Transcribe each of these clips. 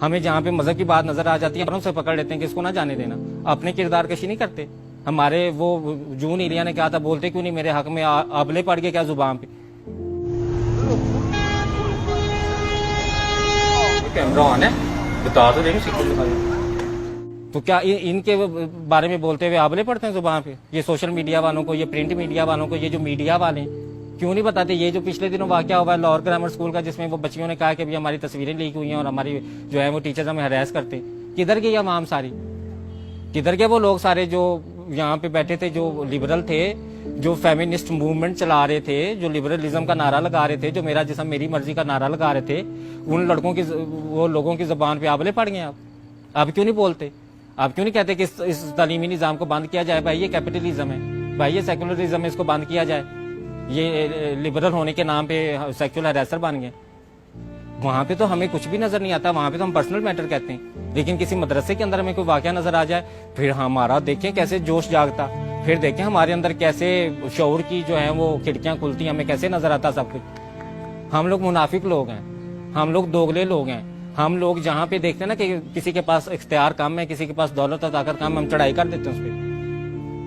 ہمیں جہاں پہ مذہب کی بات نظر آ جاتی ہے ہم سے پکڑ لیتے ہیں کہ اس کو نہ جانے دینا. اپنے کردار کشی نہیں کرتے. ہمارے وہ جون ایریا نے کہا تھا بولتے کیوں نہیں میرے حق میں ابلے پڑ گئے کیا زبان پہ. کیمرہ آن ہے بتا تو دیں. تو کیا ان کے بارے میں بولتے ہوئے آبلے پڑتے ہیں زبان پہ؟ یہ سوشل میڈیا والوں کو, یہ پرنٹ میڈیا والوں کو, یہ جو میڈیا والے کیوں نہیں بتاتے؟ یہ جو پچھلے دنوں واقعہ ہوا ہے لاہور گرامر اسکول کا جس میں وہ بچیوں نے کہا کہ ابھی ہماری تصویریں لیک ہوئی ہیں اور ہماری جو ہے وہ ٹیچرز ہمیں ہراس کرتے ہیں. کدھر گئی عوام ساری؟ کدھر گئے وہ لوگ سارے جو یہاں پہ بیٹھے تھے, جو لبرل تھے, جو فیمنسٹ موومنٹ چلا رہے تھے, جو لبرلزم کا نعرہ لگا رہے تھے, جو میرا جسم میری مرضی کا نعرہ لگا رہے تھے؟ ان لڑکوں کی وہ لوگوں کی زبان پہ آبلے پڑ گئے. آپ کیوں نہیں بولتے؟ آپ کیوں نہیں کہتے کہ اس تعلیمی نظام کو بند کیا جائے؟ بھائی یہ کیپٹلزم ہے, بھائی یہ سیکولرزم ہے, اس کو بند کیا جائے. یہ لبرل ہونے کے نام پہ سیکولر ہریسر بن گئے. وہاں پہ تو ہمیں کچھ بھی نظر نہیں آتا, وہاں پہ تو ہم پرسنل میٹر کہتے ہیں. لیکن کسی مدرسے کے اندر ہمیں کوئی واقعہ نظر آ جائے پھر ہمارا دیکھیں کیسے جوش جاگتا, پھر دیکھیں ہمارے اندر کیسے شعور کی جو ہے وہ کھڑکیاں کھلتی, ہمیں کیسے نظر آتا سب کچھ. ہم لوگ منافق لوگ ہیں, ہم لوگ دوگلے لوگ ہیں. ہم لوگ جہاں پہ دیکھتے ہیں نا کہ کسی کے پاس اختیار کم ہے, کسی کے پاس دولت اور طاقت کم ہے, ہم چڑھائی کر دیتے ہیں اس پہ.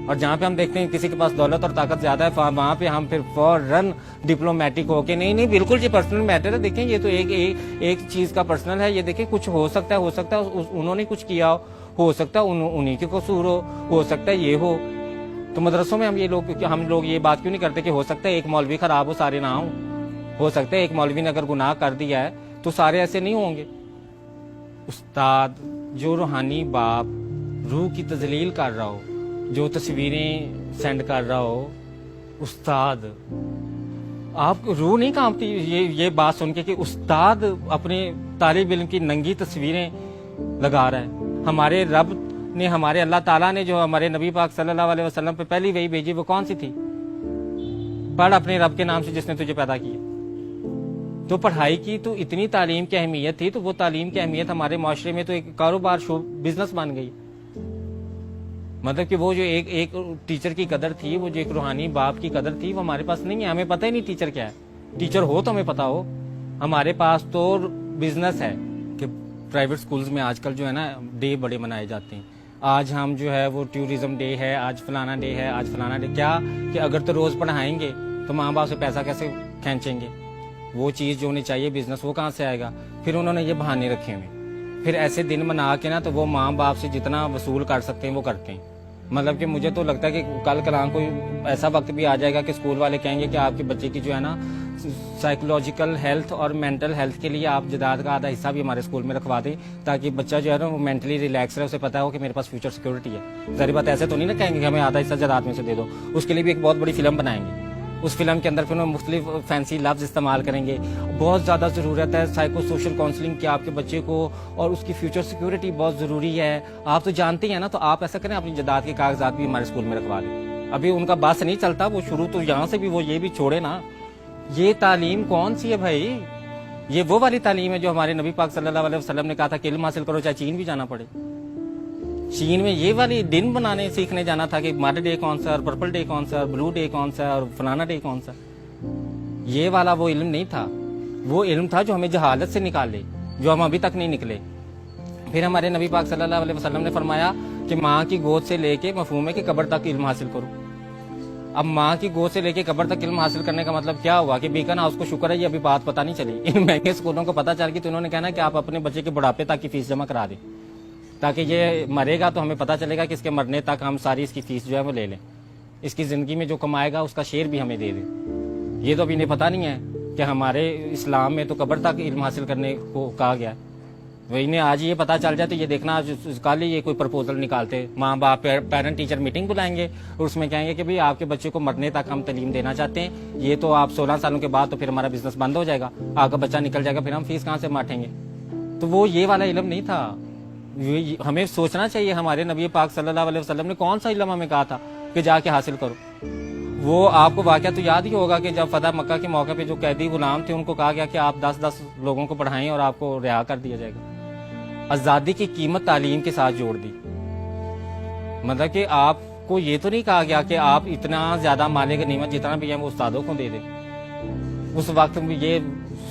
اور جہاں پہ ہم دیکھتے ہیں کسی کے پاس دولت اور طاقت زیادہ ہے وہاں پہ ہم پھر فوراً ڈپلومیٹک ہو کے نہیں بالکل یہ پرسنل میٹر ہے, دیکھیں یہ تو ایک چیز کا پرسنل ہے, یہ دیکھیں کچھ ہو سکتا ہے انہوں نے کچھ کیا ہو سکتا ہے انہیں کے قصور ہو سکتا ہے یہ ہو. تو مدرسوں میں ہم لوگ یہ بات کیوں نہیں کرتے کہ ہو سکتا ہے ایک مولوی خراب ہو سارے نہ ہو سکتا ہے ایک مولوی نے اگر گناہ کر دیا ہے تو سارے ایسے نہیں ہوں گے. استاد جو روحانی باپ روح کی تذلیل کر رہا ہو, جو تصویریں سینڈ کر رہا ہو, استاد آپ روح نہیں کانپتی یہ بات سن کے کہ استاد اپنے طالب علم کی ننگی تصویریں لگا رہا ہے؟ ہمارے رب نے, ہمارے اللہ تعالیٰ نے جو ہمارے نبی پاک صلی اللہ علیہ وسلم پہ پہلی وحی بھیجی وہ کون سی تھی؟ پڑھ اپنے رب کے نام سے جس نے تجھے پیدا کیا. تو پڑھائی کی تو اتنی تعلیم کی اہمیت تھی, تو وہ تعلیم کی اہمیت ہمارے معاشرے میں تو ایک کاروبار بزنس بن گئی. مطلب کہ وہ جو ایک ٹیچر کی قدر تھی, وہ جو ایک روحانی باپ کی قدر تھی, وہ ہمارے پاس نہیں ہے. ہمیں پتہ ہی نہیں ٹیچر کیا ہے. ٹیچر ہو تو ہمیں پتا ہو. ہمارے پاس تو بزنس ہے کہ پرائیویٹ سکولز میں آج کل جو ہے نا ڈے بڑے منائے جاتے ہیں. آج ہم جو ہے وہ ٹورزم ڈے ہے, آج فلانا ڈے ہے, آج فلانا ڈے. کیا کہ اگر تو روز پڑھائیں گے تو ماں باپ سے پیسہ کیسے کھینچیں گے؟ وہ چیز جو ہونی چاہیے بزنس وہ کہاں سے آئے گا؟ پھر انہوں نے یہ بہانے رکھے ہوئے, پھر ایسے دن منا کے نا تو وہ ماں باپ سے جتنا وصول کر سکتے ہیں وہ کرتے ہیں. مطلب کہ مجھے تو لگتا ہے کہ کل کلام کوئی ایسا وقت بھی آ جائے گا کہ اسکول والے کہیں گے کہ آپ کے بچے کی جو ہے نا سائیکولوجیکل ہیلتھ اور مینٹل ہیلتھ کے لیے آپ جداد کا آدھا حصہ بھی ہمارے اسکول میں رکھوا دیں تاکہ بچہ جو ہے نا وہ مینٹلی ریلیکس رہے, اسے پتا ہو کہ میرے پاس فیوچر سیکورٹی ہے. ظاہر بات ایسے تو نہیں نا کہیں گے کہ ہمیں آدھا حصہ جداد میں سے دے دو. اس کے لیے بھی ایک بہت بڑی فلم بنائیں گے. اس فلم کے اندر پھر انہوں مختلف فینسی لفظ استعمال کریں گے. بہت زیادہ ضرورت ہے سائیکو سوشل کاؤنسلنگ کی آپ کے بچے کو, اور اس کی فیوچر سیکورٹی بہت ضروری ہے. آپ تو جانتے ہیں نا, تو آپ ایسا کریں اپنی جائیداد کے کاغذات بھی ہمارے اسکول میں رکھوا دیں. ابھی ان کا بس نہیں چلتا, وہ شروع تو یہاں سے بھی وہ یہ بھی چھوڑے نا. یہ تعلیم کون سی ہے بھائی؟ یہ وہ والی تعلیم ہے جو ہمارے نبی پاک صلی اللہ علیہ وسلم نے کہا تھا کہ علم حاصل کرو چاہے چین بھی جانا پڑے. چین میں یہ والی دن بنانے سیکھنے جانا تھا کہ مڈ ڈے کون سا, اور پرپل ڈے کون سا, اور بلو ڈے کون سا, اور فلانا ڈے کون سا. یہ والا وہ علم نہیں تھا. وہ علم تھا جو ہمیں جہالت سے نکالے, جو ہم ابھی تک نہیں نکلے. پھر ہمارے نبی پاک صلی اللہ علیہ وسلم نے فرمایا کہ ماں کی گود سے لے کے مفہوم ہے کہ قبر تک علم حاصل کرو. اب ماں کی گود سے لے کے قبر تک علم حاصل کرنے کا مطلب کیا ہوا کہ بیکن ہاؤس کو شکر ہے یہ ابھی بات پتہ نہیں چلی. ان مہنگے اسکولوں کو پتہ چل گئی تو انہوں نے کہنا کہ آپ اپنے بچے کے بڑھاپے تک کی فیس جمع کرا دیں تاکہ یہ مرے گا تو ہمیں پتہ چلے گا کہ اس کے مرنے تک ہم ساری اس کی فیس جو ہے وہ لے لیں. اس کی زندگی میں جو کمائے گا اس کا شیئر بھی ہمیں دے دیں. یہ تو ابھی انہیں پتہ نہیں ہے کہ ہمارے اسلام میں تو قبر تک علم حاصل کرنے کو کہا گیا. وہ انہیں آج یہ پتہ چل جائے تو یہ دیکھنا کل ہی یہ کوئی پرپوزل نکالتے, ماں باپ پیرنٹ ٹیچر میٹنگ بلائیں گے اور اس میں کہیں گے کہ بھئی آپ کے بچے کو مرنے تک ہم تعلیم دینا چاہتے ہیں. یہ تو آپ 16 سالوں کے بعد تو پھر ہمارا بزنس بند ہو جائے گا, آپ کا بچہ نکل جائے گا, پھر ہم فیس کہاں سے ماٹیں گے. تو وہ یہ والا علم نہیں تھا. ہمیں سوچنا چاہیے ہمارے نبی پاک صلی اللہ علیہ وسلم نے کون سا علم ہمیں کہا تھا کہ جا کے حاصل کرو. وہ آپ کو واقعہ تو یاد ہی ہوگا کہ جب فتح مکہ کے موقع پہ جو قیدی غلام تھے ان کو کہا گیا کہ آپ 10 لوگوں کو پڑھائیں اور آپ کو رہا کر دیا جائے گا. آزادی کی قیمت تعلیم کے ساتھ جوڑ دی. مطلب کہ آپ کو یہ تو نہیں کہا گیا کہ آپ اتنا زیادہ مالے غنیمت جتنا بھی ہے وہ استادوں کو دے دیں. اس وقت یہ